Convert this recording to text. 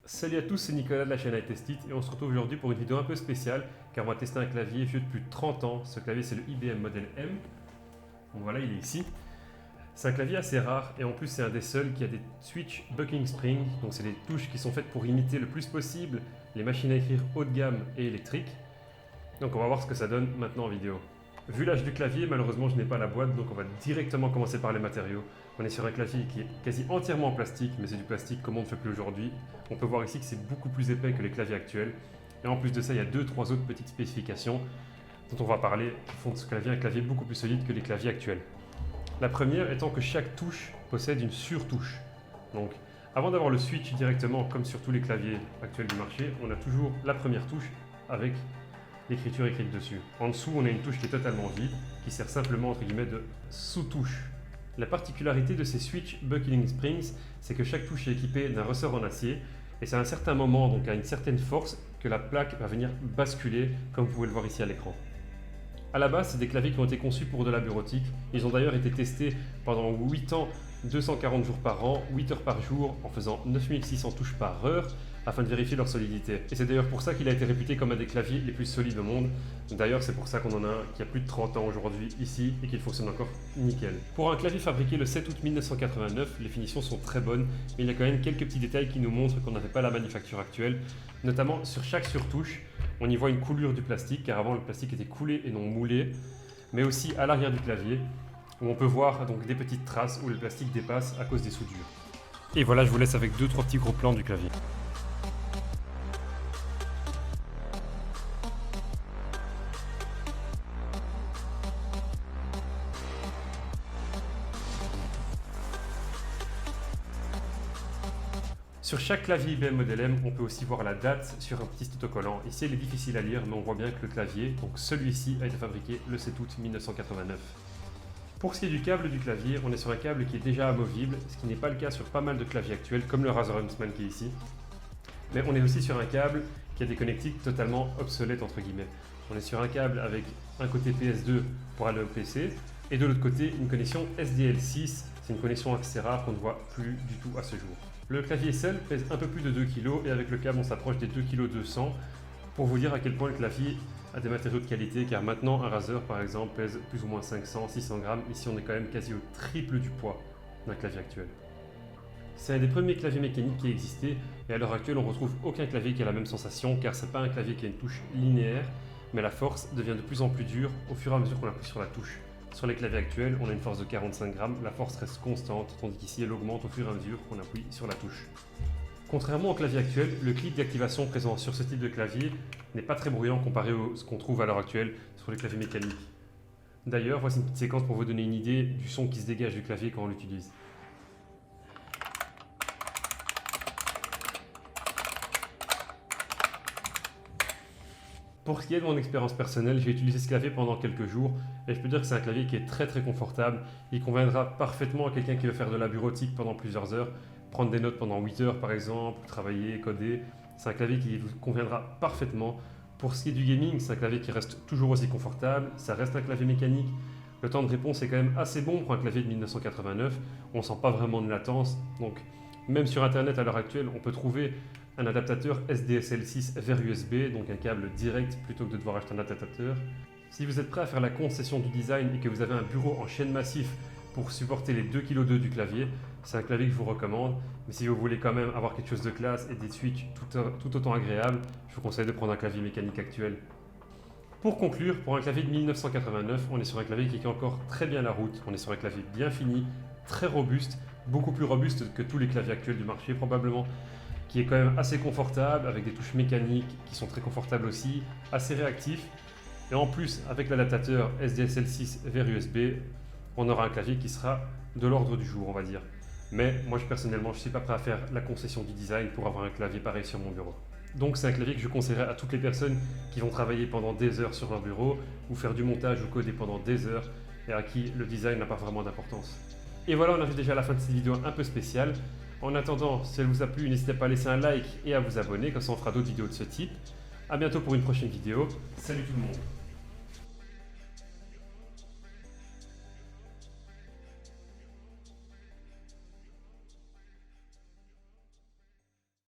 Salut à tous, c'est Nicolas de la chaîne iTestIt et on se retrouve aujourd'hui pour une vidéo un peu spéciale car on va tester un clavier vieux de plus de 30 ans. Ce clavier c'est le IBM Model M. Donc voilà, il est ici. C'est un clavier assez rare et en plus c'est un des seuls qui a des switch bucking spring. Donc c'est des touches qui sont faites pour imiter le plus possible les machines à écrire haut de gamme et électriques. Donc on va voir ce que ça donne maintenant en vidéo. Vu l'âge du clavier, malheureusement je n'ai pas la boîte, donc on va directement commencer par les matériaux. On est sur un clavier qui est quasi entièrement en plastique, mais c'est du plastique comme on ne fait plus aujourd'hui. On peut voir ici que c'est beaucoup plus épais que les claviers actuels. Et en plus de ça, il y a 2-3 autres petites spécifications dont on va parler qui font de ce clavier un clavier beaucoup plus solide que les claviers actuels. La première étant que chaque touche possède une surtouche. Donc avant d'avoir le switch directement, comme sur tous les claviers actuels du marché, on a toujours la première touche avec l'écriture écrite dessus. En dessous, on a une touche qui est totalement vide, qui sert simplement entre guillemets de sous-touche. La particularité de ces switch bucking springs, c'est que chaque touche est équipée d'un ressort en acier, et c'est à un certain moment, donc à une certaine force, que la plaque va venir basculer, comme vous pouvez le voir ici à l'écran. A la base, c'est des claviers qui ont été conçus pour de la bureautique. Ils ont d'ailleurs été testés pendant 8 ans, 240 jours par an, 8 heures par jour, en faisant 9600 touches par heure, afin de vérifier leur solidité. Et c'est d'ailleurs pour ça qu'il a été réputé comme un des claviers les plus solides au monde. D'ailleurs, c'est pour ça qu'on en a un qui a plus de 30 ans aujourd'hui ici et qu'il fonctionne encore nickel. Pour un clavier fabriqué le 7 août 1989, les finitions sont très bonnes, mais il y a quand même quelques petits détails qui nous montrent qu'on n'avait pas la manufacture actuelle. Notamment sur chaque surtouche, on y voit une coulure du plastique, car avant le plastique était coulé et non moulé, mais aussi à l'arrière du clavier, où on peut voir donc des petites traces où le plastique dépasse à cause des soudures. Et voilà, je vous laisse avec 2-3 petits gros plans du clavier. Sur chaque clavier IBM Model M, on peut aussi voir la date sur un petit autocollant. Ici, elle est difficile à lire, mais on voit bien que le clavier, donc celui-ci, a été fabriqué le 7 août 1989. Pour ce qui est du câble du clavier, on est sur un câble qui est déjà amovible, ce qui n'est pas le cas sur pas mal de claviers actuels, comme le Razer Huntsman qui est ici. Mais on est aussi sur un câble qui a des connectiques totalement obsolètes, entre guillemets. On est sur un câble avec un côté PS2 pour aller au PC, et de l'autre côté, une connexion SDL6. C'est une connexion assez rare qu'on ne voit plus du tout à ce jour. Le clavier seul pèse un peu plus de 2 kg et avec le câble on s'approche des 2,2 kg pour vous dire à quel point le clavier a des matériaux de qualité, car maintenant un Razer par exemple pèse plus ou moins 500-600 grammes. Ici on est quand même quasi au triple du poids d'un clavier actuel. C'est un des premiers claviers mécaniques qui existait et à l'heure actuelle on ne retrouve aucun clavier qui a la même sensation, car c'est pas un clavier qui a une touche linéaire, mais la force devient de plus en plus dure au fur et à mesure qu'on appuie sur la touche. Sur les claviers actuels, on a une force de 45 grammes, la force reste constante, tandis qu'ici elle augmente au fur et à mesure qu'on appuie sur la touche. Contrairement au clavier actuel, le clip d'activation présent sur ce type de clavier n'est pas très bruyant comparé à ce qu'on trouve à l'heure actuelle sur les claviers mécaniques. D'ailleurs, voici une petite séquence pour vous donner une idée du son qui se dégage du clavier quand on l'utilise. Pour ce qui est de mon expérience personnelle, j'ai utilisé ce clavier pendant quelques jours et je peux dire que c'est un clavier qui est très confortable. Il conviendra parfaitement à quelqu'un qui veut faire de la bureautique pendant plusieurs heures, prendre des notes pendant 8 heures par exemple, travailler, coder. C'est un clavier qui vous conviendra parfaitement. Pour ce qui est du gaming, c'est un clavier qui reste toujours aussi confortable, ça reste un clavier mécanique. Le temps de réponse est quand même assez bon pour un clavier de 1989, on ne sent pas vraiment de latence. Donc même sur internet à l'heure actuelle, on peut trouver un adaptateur SDSL6 vers USB, donc un câble direct plutôt que de devoir acheter un adaptateur. Si vous êtes prêt à faire la concession du design et que vous avez un bureau en chaîne massif pour supporter les 2,2 kg du clavier, c'est un clavier que je vous recommande. Mais si vous voulez quand même avoir quelque chose de classe et des switches tout autant agréables, je vous conseille de prendre un clavier mécanique actuel. Pour conclure, pour un clavier de 1989, on est sur un clavier qui tient encore très bien la route. On est sur un clavier bien fini, très robuste, beaucoup plus robuste que tous les claviers actuels du marché probablement, qui est quand même assez confortable, avec des touches mécaniques qui sont très confortables aussi, assez réactif. Et en plus, avec l'adaptateur SDSL6 vers USB, on aura un clavier qui sera de l'ordre du jour, on va dire. Mais moi, personnellement, je ne suis pas prêt à faire la concession du design pour avoir un clavier pareil sur mon bureau. Donc c'est un clavier que je conseillerais à toutes les personnes qui vont travailler pendant des heures sur leur bureau, ou faire du montage ou coder pendant des heures, et à qui le design n'a pas vraiment d'importance. Et voilà, on arrive déjà à la fin de cette vidéo un peu spéciale. En attendant, si elle vous a plu, n'hésitez pas à laisser un like et à vous abonner, comme ça on fera d'autres vidéos de ce type. A bientôt pour une prochaine vidéo. Salut tout le monde!